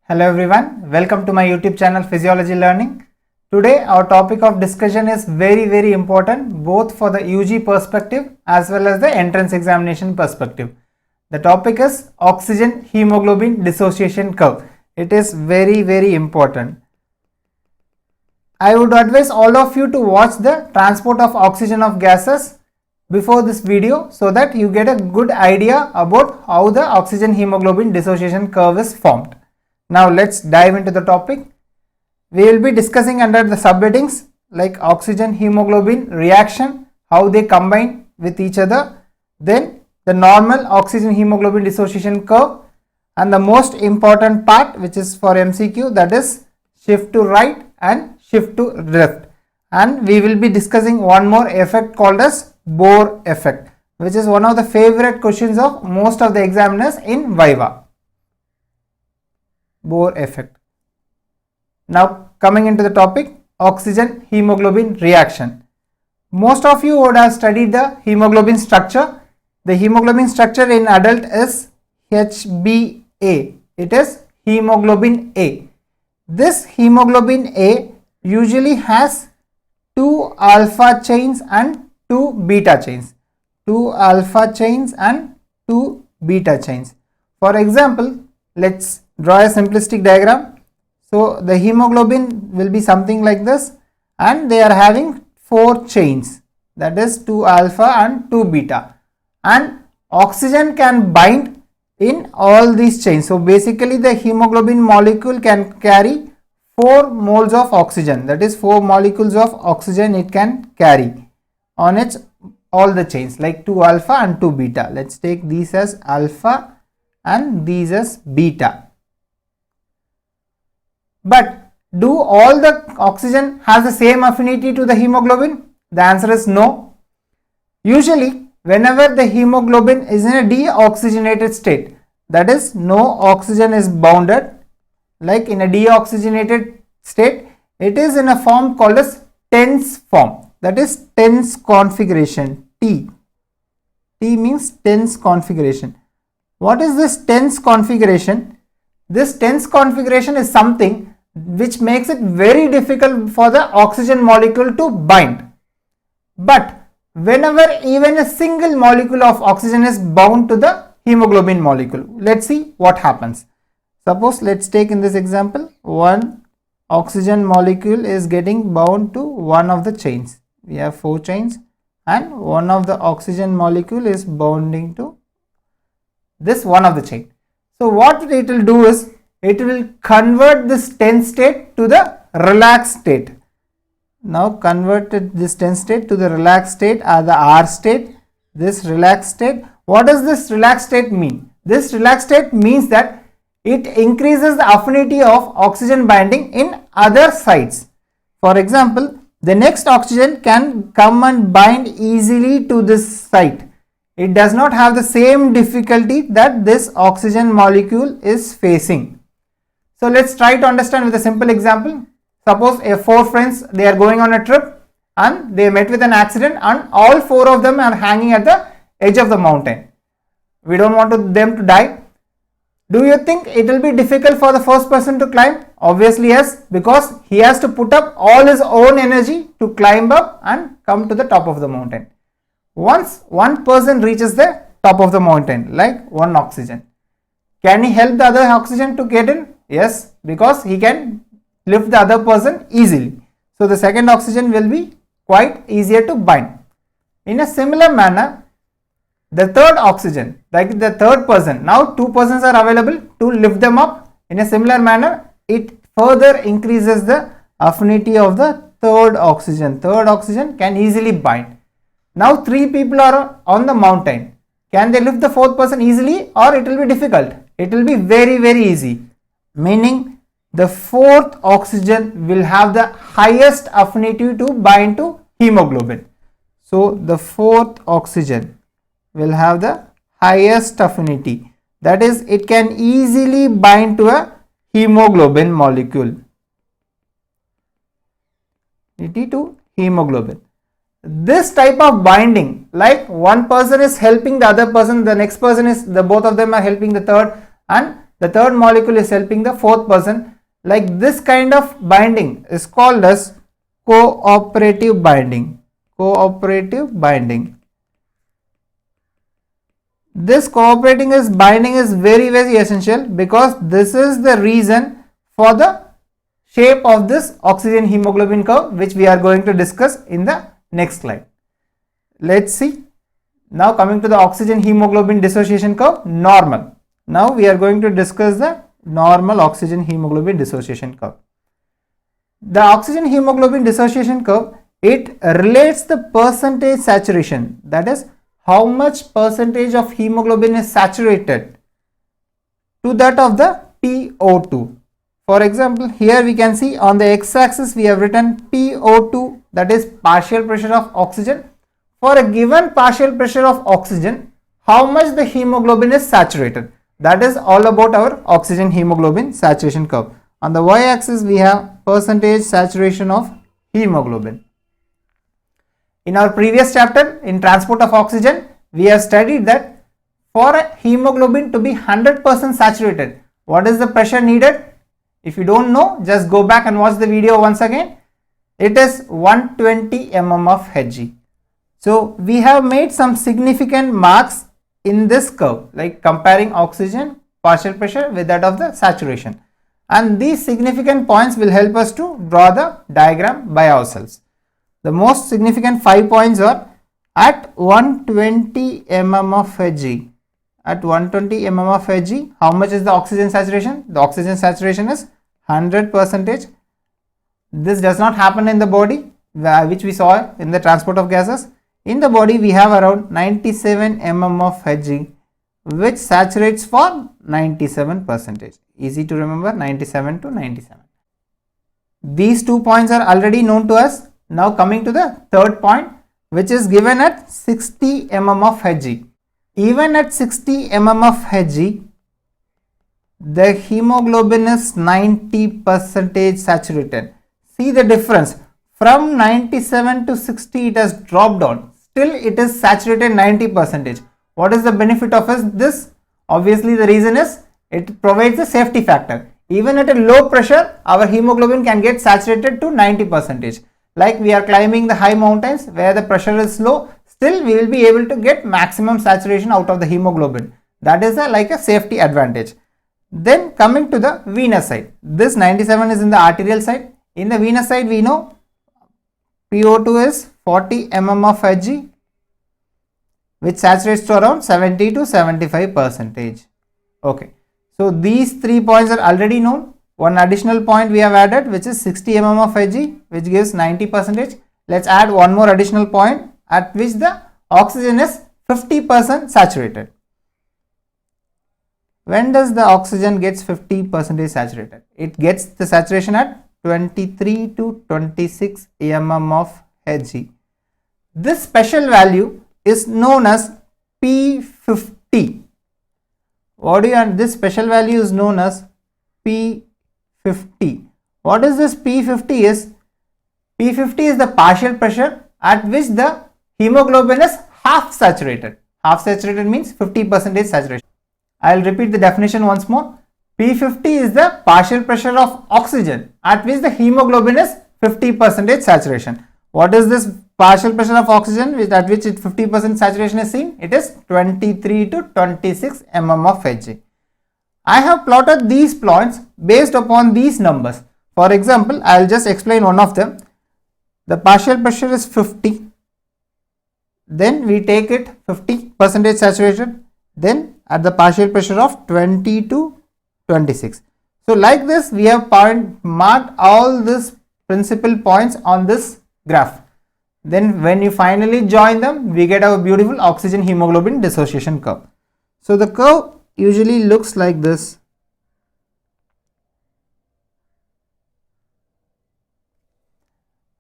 Hello everyone, welcome to my YouTube channel Physiology Learning. Today our topic of discussion is very important both for the UG perspective as well as the entrance examination perspective. The topic is oxygen hemoglobin dissociation curve. It is very important. I would advise all of you to watch the transport of oxygen of gases before this video so that you get a good idea about how the oxygen hemoglobin dissociation curve is formed. Now let's dive into the topic. We will be discussing under the subheadings like oxygen hemoglobin reaction, how they combine with each other, then the normal oxygen hemoglobin dissociation curve, and the most important part which is for MCQ, that is shift to right and shift to left. And we will be discussing one more effect called as Bohr effect, which is one of the favorite questions of most of the examiners in Viva. Bohr effect. Now coming into the topic, oxygen hemoglobin reaction. Most of you would have studied the hemoglobin structure. The hemoglobin structure in adult is HbA. It is hemoglobin A. This hemoglobin A usually has 2 alpha chains and 2 beta chains. 2 alpha chains and 2 beta chains. For example, let's draw a simplistic diagram. So the hemoglobin will be something like this, and they are having 4 chains, that is 2 alpha and 2 beta, and oxygen can bind in all these chains. So basically the hemoglobin molecule can carry 4 moles of oxygen, that is 4 molecules of oxygen it can carry on its all the chains, like 2 alpha and 2 beta. Let's take these as alpha and these as beta. But do all the oxygen has the same affinity to the hemoglobin? The answer is no. Usually whenever the hemoglobin is in a deoxygenated state, that is no oxygen is bounded, like in a deoxygenated state, it is in a form called as tense form, that is tense configuration. T means tense configuration. What is this tense configuration? This tense configuration is something which makes it very difficult for the oxygen molecule to bind. But whenever even a single molecule of oxygen is bound to the hemoglobin molecule, let's see what happens. Suppose let's take in this example, one oxygen molecule is getting bound to one of the chains. We have 4 chains and one of the oxygen molecule is bonding to this one of the chain. So what it will do is, it will convert this tense state to the relaxed state. Now converted this tense state to the relaxed state or the R state, this relaxed state. What does this relaxed state mean? This relaxed state means that it increases the affinity of oxygen binding in other sites. For example, the next oxygen can come and bind easily to this site. It does not have the same difficulty that this oxygen molecule is facing. So let's try to understand with a simple example. Suppose 4 friends, they are going on a trip and they met with an accident and all 4 of them are hanging at the edge of the mountain. We don't want them to die. Do you think it will be difficult for the first person to climb? Obviously yes, because he has to put up all his own energy to climb up and come to the top of the mountain. Once one person reaches the top of the mountain, like one oxygen, can he help the other oxygen to get in? Yes, because he can lift the other person easily. So the second oxygen will be quite easier to bind. In a similar manner, the third oxygen, like the third person, now 2 persons are available to lift them up. In a similar manner, it further increases the affinity of the third oxygen. Third oxygen can easily bind. Now 3 people are on the mountain. Can they lift the 4th person easily, or it will be difficult? It will be very easy. Meaning the 4th oxygen will have the highest affinity to bind to hemoglobin. So the 4th oxygen will have the highest affinity, that is it can easily bind to a hemoglobin molecule. To hemoglobin. This type of binding, like one person is helping the other person, the next person is, the both of them are helping the third, and the third molecule is helping the fourth person. Like this kind of binding is called as cooperative binding. Cooperative binding. This binding is very essential, because this is the reason for the shape of this oxygen hemoglobin curve, which we are going to discuss in the next slide. Let's see. Now coming to the oxygen hemoglobin dissociation curve, normal. Now we are going to discuss the normal oxygen hemoglobin dissociation curve. The oxygen hemoglobin dissociation curve, it relates the percentage saturation, that is how much percentage of hemoglobin is saturated, to that of the PO2. For example, here we can see on the x-axis we have written PO2, that is partial pressure of oxygen. For a given partial pressure of oxygen, how much the hemoglobin is saturated. That is all about our oxygen hemoglobin saturation curve. On the y-axis we have percentage saturation of hemoglobin. In our previous chapter in transport of oxygen, we have studied that for a hemoglobin to be 100% saturated, what is the pressure needed? If you don't know, just go back and watch the video once again. It is 120 mm of Hg. So we have made some significant marks in this curve, like comparing oxygen partial pressure with that of the saturation. And these significant points will help us to draw the diagram by ourselves. The most significant 5 points are at 120 mm of Hg. At 120 mm of Hg, how much is the oxygen saturation? The oxygen saturation is 100%. This does not happen in the body, which we saw in the transport of gases. In the body, we have around 97 mm of Hg, which saturates for 97%. Easy to remember, 97 to 97. These 2 points are already known to us. Now coming to the third point, which is given at 60 mm of Hg. Even at 60 mm of Hg, the hemoglobin is 90% saturated. See the difference. From 97 to 60, it has dropped down. Still, it is saturated 90%. What is the benefit of this? Obviously, the reason is it provides a safety factor. Even at a low pressure, our hemoglobin can get saturated to 90%. Like we are climbing the high mountains where the pressure is low, still we will be able to get maximum saturation out of the hemoglobin. That is like a safety advantage. Then coming to the venous side, this 97 is in the arterial side. In the venous side, we know PO2 is 40 mm of Hg, which saturates to around 70 to 75%. Okay, so these 3 points are already known. One additional point we have added, which is 60 mm of Hg, which gives 90%. Let's add one more additional point at which the oxygen is 50% saturated. When does the oxygen gets 50% saturated? It gets the saturation at 23 to 26 mm of Hg. This special value is known as P50. This special value is known as P50. What is this P50 is? P50 is the partial pressure at which the hemoglobin is half saturated. Half saturated means 50% saturation. I will repeat the definition once more. P50 is the partial pressure of oxygen at which the hemoglobin is 50% saturation. What is this partial pressure of oxygen at which 50% saturation is seen? It is 23 to 26 mm of Hg. I have plotted these points based upon these numbers. For example, I will just explain one of them. The partial pressure is 50. Then we take it 50% saturated. Then at the partial pressure of 20 to 26. So like this, we have marked all these principal points on this graph. Then when you finally join them, we get our beautiful oxygen hemoglobin dissociation curve. So the curve usually looks like this.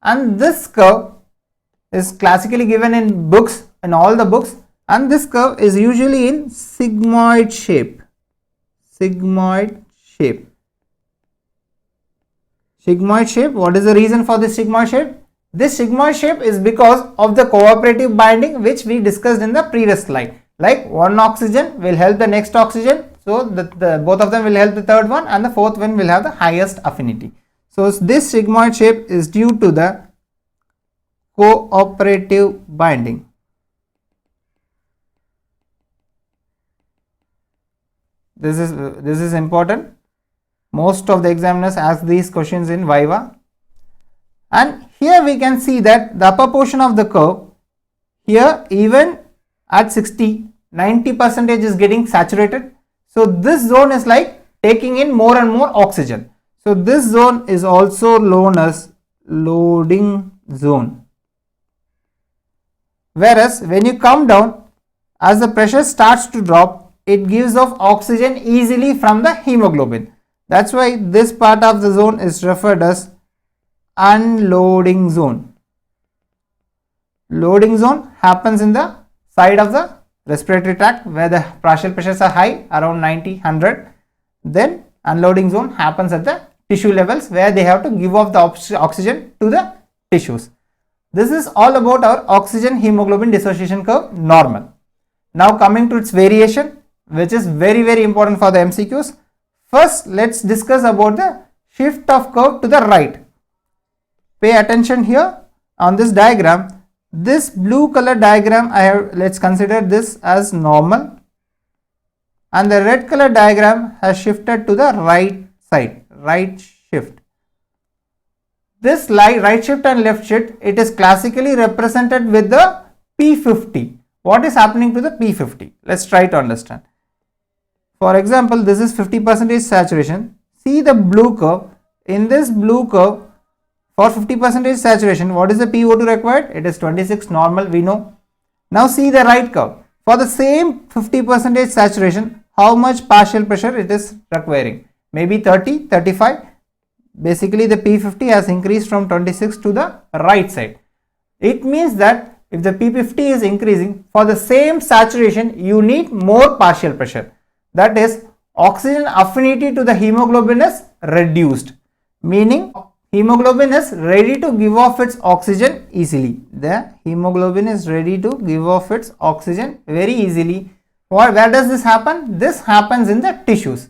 And this curve is classically given in books, in all the books, and this curve is usually in sigmoid shape. Sigmoid shape. Sigmoid shape. What is the reason for this sigmoid shape? This sigmoid shape is because of the cooperative binding which we discussed in the previous slide. Like one oxygen will help the next oxygen So both of them will help the third one, and the fourth one will have the highest affinity. So this sigmoid shape is due to the cooperative binding. This is important. Most of the examiners ask these questions in Viva. And here we can see that the upper portion of the curve, here even at 90% is getting saturated. So this zone is like taking in more and more oxygen. So this zone is also known as loading zone. Whereas when you come down, as the pressure starts to drop, it gives off oxygen easily from the hemoglobin. That's why this part of the zone is referred as unloading zone. Loading zone happens in the side of the respiratory tract where the partial pressures are high, around 90, 100. Then unloading zone happens at the tissue levels where they have to give off the oxygen to the tissues. This is all about our oxygen hemoglobin dissociation curve normal. Now coming to its variation, which is very important for the MCQs. First, let's discuss about the shift of curve to the right. Pay attention here on this diagram. This blue color diagram, let's consider this as normal, and the red color diagram has shifted to the right side, right shift. This right shift and left shift, it is classically represented with the P50. What is happening to the P50? Let's try to understand. For example, this is 50% saturation. See the blue curve. In this blue curve, for 50% saturation, what is the PO2 required? It is 26 normal, we know. Now see the right curve. For the same 50% saturation, how much partial pressure it is requiring? Maybe 30, 35. Basically the P50 has increased from 26 to the right side. It means that if the P50 is increasing, for the same saturation, you need more partial pressure. That is, oxygen affinity to the hemoglobin is reduced. Meaning, hemoglobin is ready to give off its oxygen easily. The hemoglobin is ready to give off its oxygen very easily. Where does this happen? This happens in the tissues.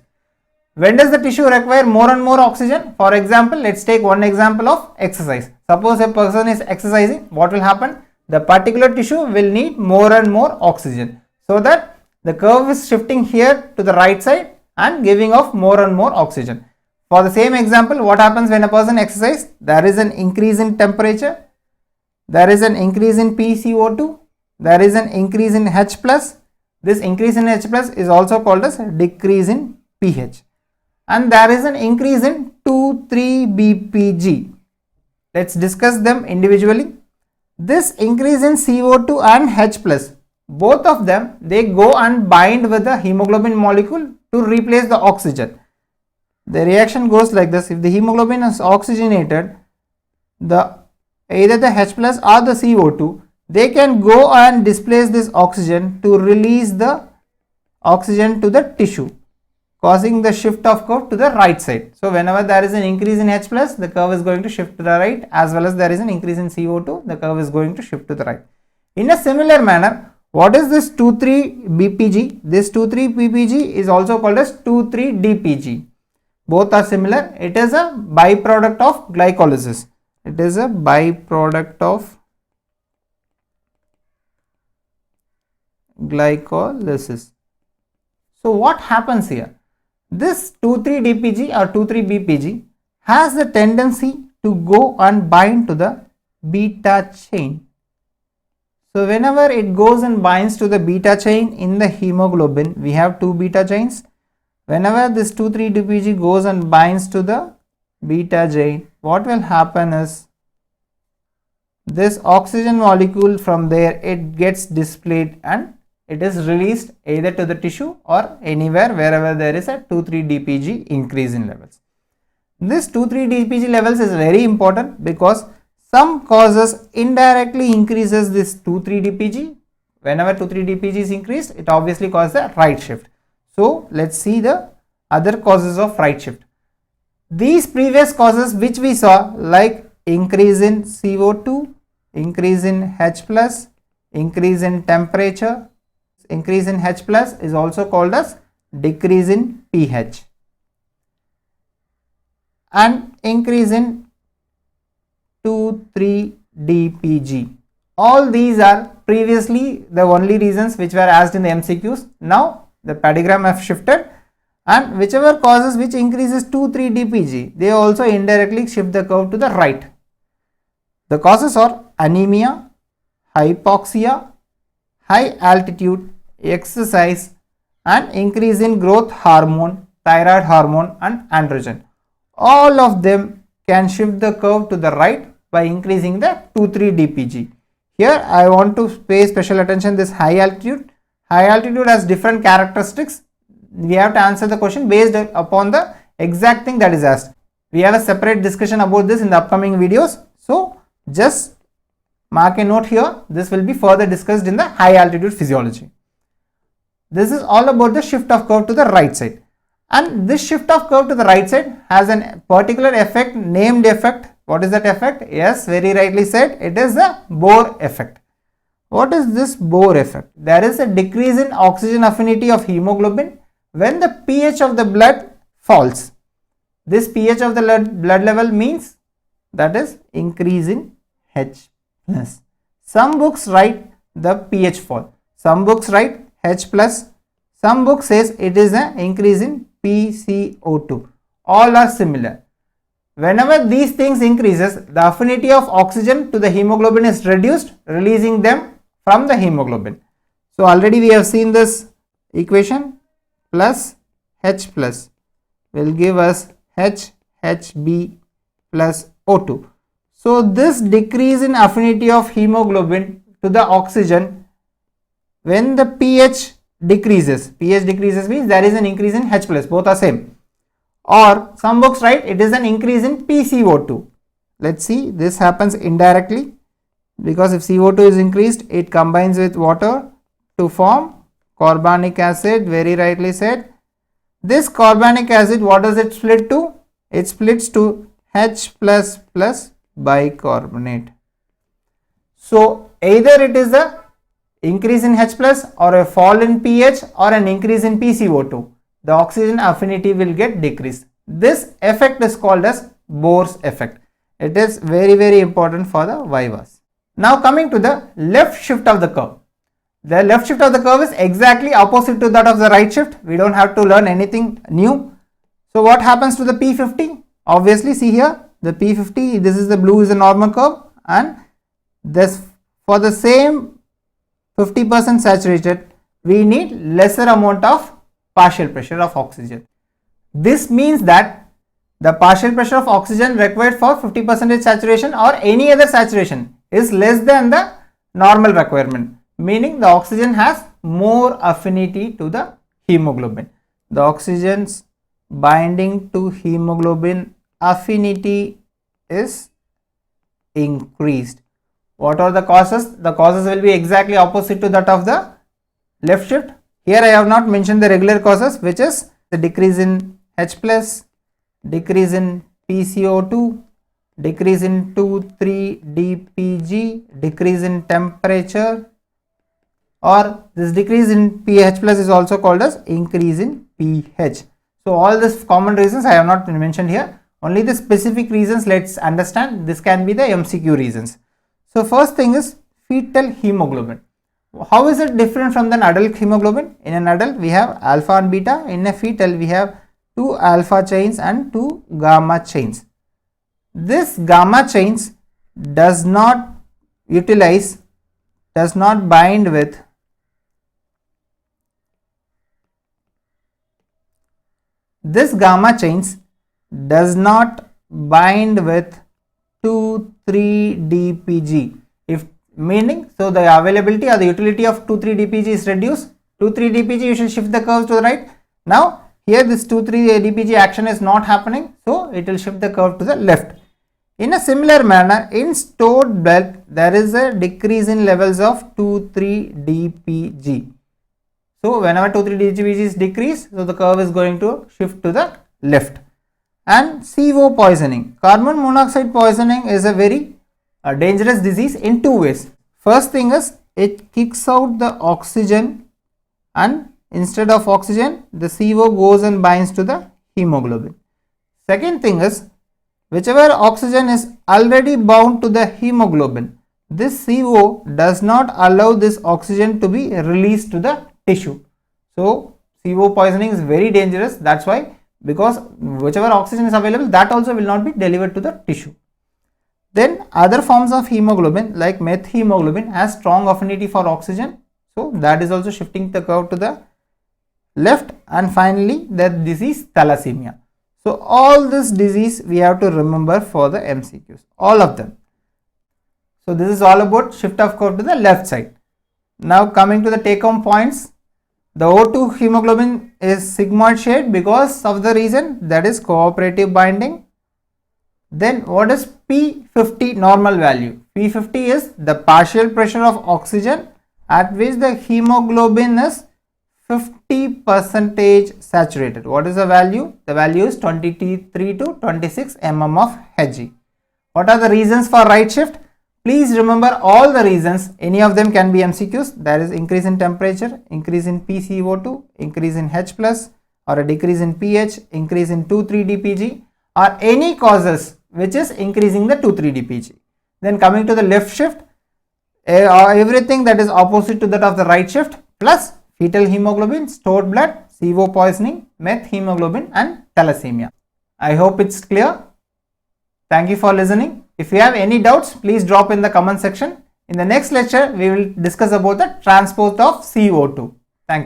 When does the tissue require more and more oxygen? For example, let's take one example of exercise. Suppose a person is exercising, what will happen? The particular tissue will need more and more oxygen. So that the curve is shifting here to the right side and giving off more and more oxygen. For the same example, what happens when a person exercises? There is an increase in temperature, there is an increase in PCO2, there is an increase in H+. This increase in H+ is also called as decrease in pH. And there is an increase in 2,3-BPG. Let's discuss them individually. This increase in CO2 and H+, both of them, they go and bind with the hemoglobin molecule to replace the oxygen. The reaction goes like this. If the hemoglobin is oxygenated, either the H+ or the CO2, they can go and displace this oxygen to release the oxygen to the tissue, causing the shift of curve to the right side. So whenever there is an increase in H+, the curve is going to shift to the right, as well as there is an increase in CO2, the curve is going to shift to the right. In a similar manner, what is this 2,3-BPG? This 2,3-BPG is also called as 2,3-DPG. Both are similar. It is a byproduct of glycolysis. It is a byproduct of glycolysis. So what happens here? This 2,3-DPG or 2,3-BPG has the tendency to go and bind to the beta chain. So whenever it goes and binds to the beta chain in the hemoglobin, we have two beta chains. Whenever this 2,3-DPG goes and binds to the beta chain, what will happen is this oxygen molecule from there, it gets displayed and it is released either to the tissue or anywhere wherever there is a 2,3-DPG increase in levels. This 2,3-DPG levels is very important because some causes indirectly increases this 2,3-DPG. Whenever 2,3-DPG is increased, it obviously causes a right shift. So let's see the other causes of right shift. These previous causes which we saw, like increase in CO2, increase in H+, increase in temperature, increase in H+ is also called as decrease in pH, and increase in 2,3-DPG. All these are previously the only reasons which were asked in the MCQs. Now the padigram have shifted, and whichever causes which increases 2,3-DPG, they also indirectly shift the curve to the right. The causes are anemia, hypoxia, high altitude, exercise, and increase in growth hormone, thyroid hormone, and androgen. All of them can shift the curve to the right by increasing the 2,3-DPG. Here I want to pay special attention this high altitude. High altitude has different characteristics. We have to answer the question based upon the exact thing that is asked. We have a separate discussion about this in the upcoming videos. So just mark a note here. This will be further discussed in the high altitude physiology. This is all about the shift of curve to the right side. And this shift of curve to the right side has a particular effect, named effect. What is that effect? Yes, very rightly said. It is the Bohr effect. What is this Bohr effect? There is a decrease in oxygen affinity of hemoglobin when the pH of the blood falls. This pH of the blood level means that is increase in H plus. Some books write the pH fall. Some books write H plus. Some book says it is an increase in PCO2. All are similar. Whenever these things increases, the affinity of oxygen to the hemoglobin is reduced, releasing them from the hemoglobin. So already we have seen this equation. Plus H plus will give us HB plus O2. So this decrease in affinity of hemoglobin to the oxygen when the pH decreases means there is an increase in H plus, both are same. Or some books write it is an increase in PCO2. Let's see, this happens indirectly because if CO2 is increased, it combines with water to form carbonic acid, very rightly said. This carbonic acid, what does it split to? It splits to H plus plus bicarbonate. So either it is a increase in H plus or a fall in pH or an increase in PCO2. The oxygen affinity will get decreased. This effect is called as Bohr's effect. It is very important for the vivas. Now coming to the left shift of the curve. The left shift of the curve is exactly opposite to that of the right shift. We don't have to learn anything new. So what happens to the P50? Obviously see here the P50, this is the blue is a normal curve, and this for the same 50% saturated we need lesser amount of partial pressure of oxygen. This means that the partial pressure of oxygen required for 50% saturation or any other saturation is less than the normal requirement, meaning the oxygen has more affinity to the hemoglobin. The oxygen's binding to hemoglobin affinity is increased. What are the causes? The causes will be exactly opposite to that of the left shift. Here I have not mentioned the regular causes, which is the decrease in H plus, decrease in PCO2, decrease in 2,3-DPG, decrease in temperature, or this decrease in pH plus is also called as increase in pH. So all these common reasons I have not mentioned here. Only the specific reasons let's understand. This can be the MCQ reasons. So first thing is fetal hemoglobin. How is it different from the adult hemoglobin? In an adult we have alpha and beta. In a fetal we have 2 alpha chains and 2 gamma chains. This gamma chains does not bind with this gamma chains does not bind with 2,3-DPG. If meaning, so the availability or the utility of 2,3-DPG is reduced. 2,3-DPG you should shift the curves to the right. Now here this 2,3-DPG action is not happening, so it will shift the curve to the left. In a similar manner, in stored blood there is a decrease in levels of 2,3-DPG. So whenever 2,3-DPG is decreased, so the curve is going to shift to the left. And CO poisoning, carbon monoxide poisoning is a very dangerous disease in two ways. First thing is it kicks out the oxygen and instead of oxygen, the CO goes and binds to the hemoglobin. Second thing is, whichever oxygen is already bound to the hemoglobin, this CO does not allow this oxygen to be released to the tissue. So CO poisoning is very dangerous. That's why, because whichever oxygen is available, that also will not be delivered to the tissue. Then other forms of hemoglobin like methemoglobin has strong affinity for oxygen. So that is also shifting the curve to the left. And finally the disease thalassemia. So all this disease we have to remember for the MCQs, all of them. So this is all about shift of curve to the left side. Now coming to the take home points. The O2 hemoglobin is sigmoid shade because of the reason that is cooperative binding. Then what is P50 normal value? P50 is the partial pressure of oxygen at which the hemoglobin is 50% saturated. What is the value? The value is 23 to 26 mm of Hg. What are the reasons for right shift? Please remember all the reasons. Any of them can be MCQs. That is increase in temperature, increase in PCO2, increase in H plus, or a decrease in pH, increase in 2,3-DPG, or any causes which is increasing the 2,3-DPG. Then coming to the left shift, everything that is opposite to that of the right shift, plus fetal hemoglobin, stored blood, CO poisoning, methemoglobin, and thalassemia. I hope it's clear. Thank you for listening. If you have any doubts, please drop in the comment section. In the next lecture, we will discuss about the transport of CO2. Thank you.